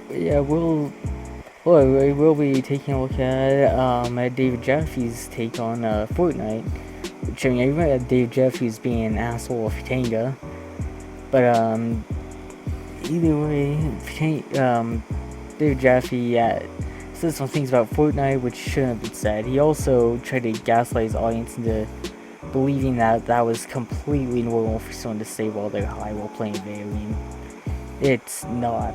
Yeah, we'll be taking a look at David Jeffries' take on Fortnite. Which, I mean, I remember David Jeffries being an asshole of Tanga, but either way, David Jeffy said some things about Fortnite which shouldn't have been said. He also tried to gaslight his audience into believing that that was completely normal for someone to say while they're high while playing a video game. It's not.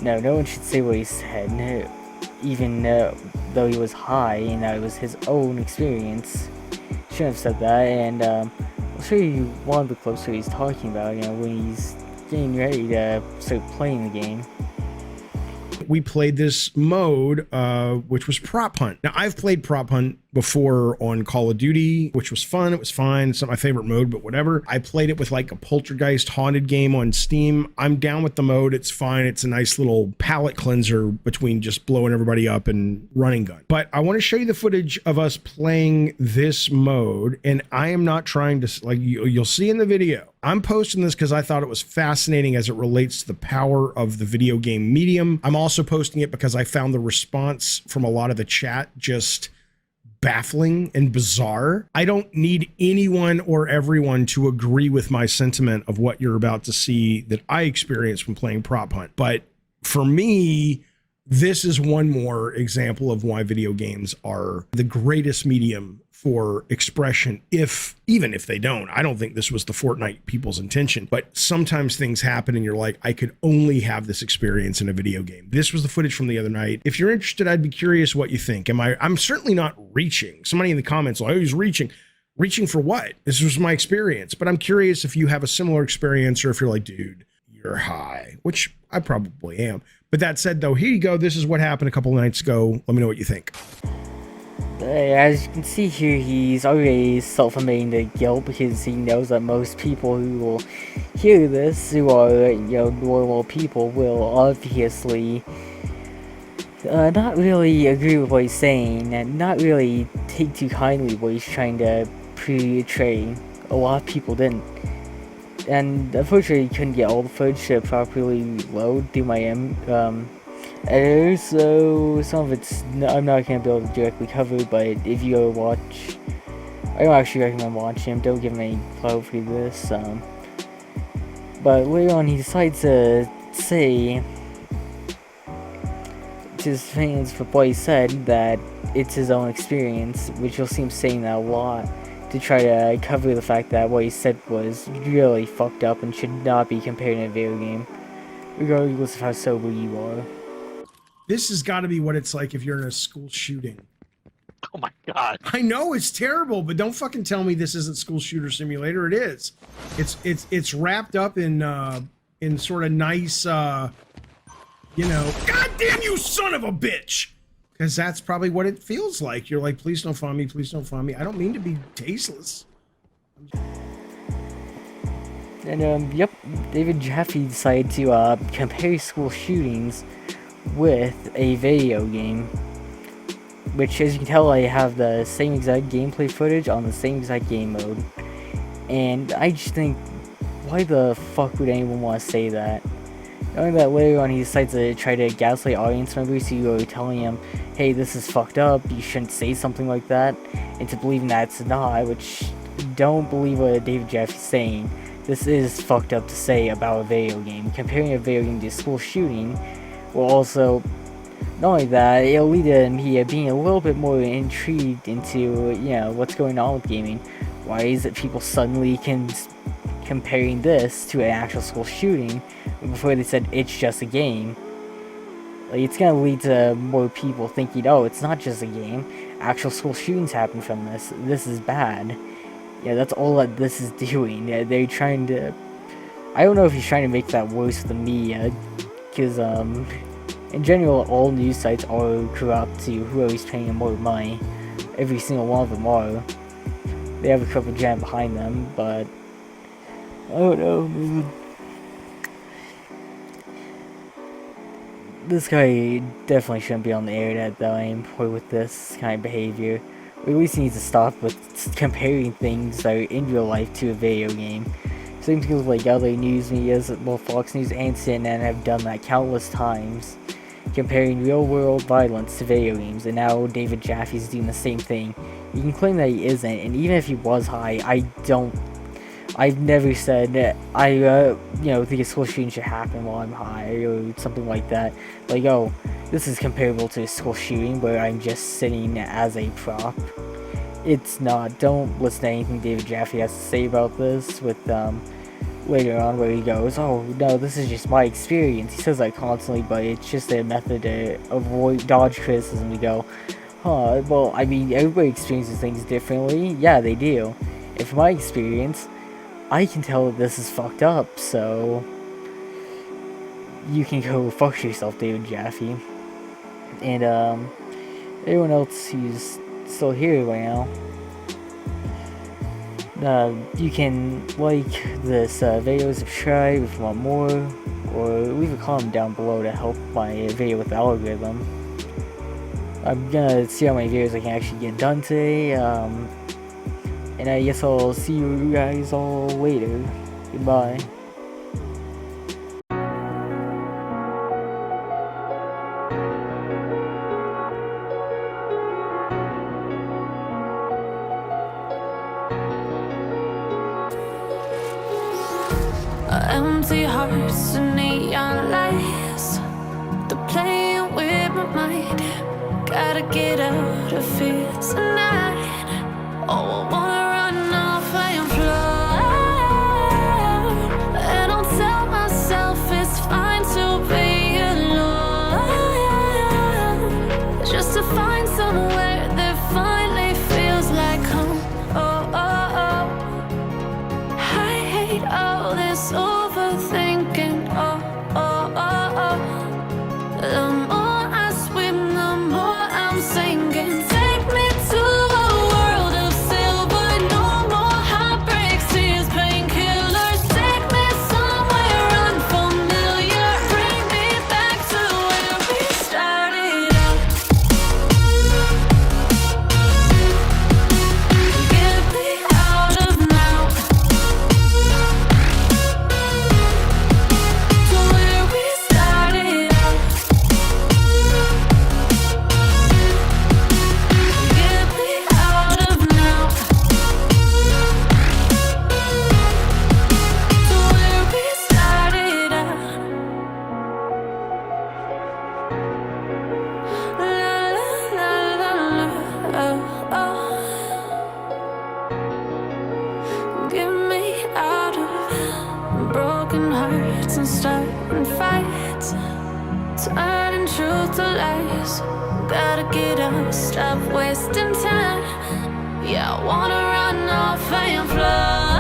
No, no one should say what he said, no, even though he was high and that it was his own experience. Shouldn't have said that, and I'll show you one of the clips where he's talking about, when he's getting ready to start playing the game. We played this mode, which was prop hunt. Now, I've played prop hunt before on Call of Duty, which was fun. It was fine. It's not my favorite mode, but whatever. I played it with like a poltergeist haunted game on Steam. I'm down with the mode. It's fine. It's a nice little palate cleanser between just blowing everybody up and running gun. But I want to show you the footage of us playing this mode. And I am not trying to, like you'll see in the video, I'm posting this because I thought it was fascinating as it relates to the power of the video game medium. I'm also posting it because I found the response from a lot of the chat just baffling and bizarre. I don't need anyone or everyone to agree with my sentiment of what you're about to see that I experienced when playing prop hunt. But for me, this is one more example of why video games are the greatest medium for expression, even if they don't. I don't think this was the Fortnite people's intention, but sometimes things happen and you're like, I could only have this experience in a video game. This was the footage from the other night. If you're interested, I'd be curious what you think. I'm certainly not reaching. Somebody in the comments, like, oh, he's reaching. Reaching for what? This was my experience, but I'm curious if you have a similar experience or if you're like, dude, you're high, which I probably am. But that said, though, here you go. This is what happened a couple of nights ago. Let me know what you think. As you can see here, he's already self-admitting the guilt because he knows that most people who will hear this, who are, normal people, will obviously not really agree with what he's saying and not really take too kindly what he's trying to portray. A lot of people didn't. And unfortunately, couldn't get all the footage to properly load through my editor, so some of it's I'm not going to be able to directly cover, but if you go watch, I don't actually recommend watching him, don't give him any clout for this, but later on he decides to say to his fans for what he said that it's his own experience, which you'll see him saying that a lot to try to cover the fact that what he said was really fucked up and should not be compared in a video game, regardless of how sober you are. This has got to be what it's like if you're in a school shooting. Oh my god. I know it's terrible, but don't fucking tell me this isn't School Shooter Simulator. It is. It's wrapped up in sort of nice God damn you son of a bitch. Because that's probably what it feels like. You're like, please don't find me, please don't find me. I don't mean to be tasteless. And yep, David Jeffy decided to compare school shootings with a video game, which, as you can tell, I have the same exact gameplay footage on the same exact game mode, and I just think, why the fuck would anyone want to say that? Knowing that later on he decides to try to gaslight audience members who are telling him, hey, this is fucked up, you shouldn't say something like that, into believing that it's not, which, don't believe what David Jeffy's saying. This is fucked up to say about a video game. Comparing a video game to a school shooting will also, not only that, it'll lead to me being a little bit more intrigued into, what's going on with gaming. Why is it people suddenly comparing this to an actual school shooting before they said it's just a game? Like, it's gonna lead to more people thinking, oh, it's not just a game. Actual school shootings happen from this. This is bad. Yeah, that's all that this is doing. Yeah, they're trying to... I don't know if he's trying to make that worse for the media, because, in general, all news sites are corrupt to whoever's paying them more money. Every single one of them are. They have a corrupt agenda behind them, but... I don't know, man. This guy definitely shouldn't be on the internet, though, anymore with this kind of behavior. Or at least he needs to stop with comparing things that are in real life to a video game. Same thing with like other news medias, well, Fox News and CNN have done that countless times, comparing real world violence to video games, and now David Jaffe's doing the same thing. You can claim that he isn't, and even if he was high, I've never said that I think a school shooting should happen while I'm high or something like that. Like, oh, this is comparable to a school shooting where I'm just sitting as a prop. It's not. Don't listen to anything David Jaffe has to say about this with later on where he goes, oh no, this is just my experience. He says that constantly, but it's just a method to dodge criticism. To go, well, I mean, everybody experiences things differently. Yeah, they do. And from my experience, I can tell that this is fucked up, so you can go fuck yourself, David Jaffe. And everyone else who's still here right now, you can like this video, subscribe if you want more, or leave a comment down below to help my video with the algorithm. I'm gonna see how many videos I can actually get done today, and I guess I'll see you guys all later. Goodbye. Empty hearts and neon lights, they're playing with my mind. Gotta get out of here tonight. Oh, I wanna run off and fly, and I'll tell myself it's fine to be alone, just to find somewhere that finally feels like home. Oh, oh, oh. I hate all this overthinking. Oh, oh, oh, oh. The more I swim, the more I'm sinking. Take me to a world of silver. No more heartbreaks, tears, painkillers. Take me somewhere unfamiliar. Bring me back to where we started out. Get me out of now, to where we started out. Get me out of now, to where we started out. La la la la la, oh, oh. Get me out of broken hearts and starting fights, turning truth to lies. Gotta get up, stop wasting time. Yeah, I wanna run off and fly.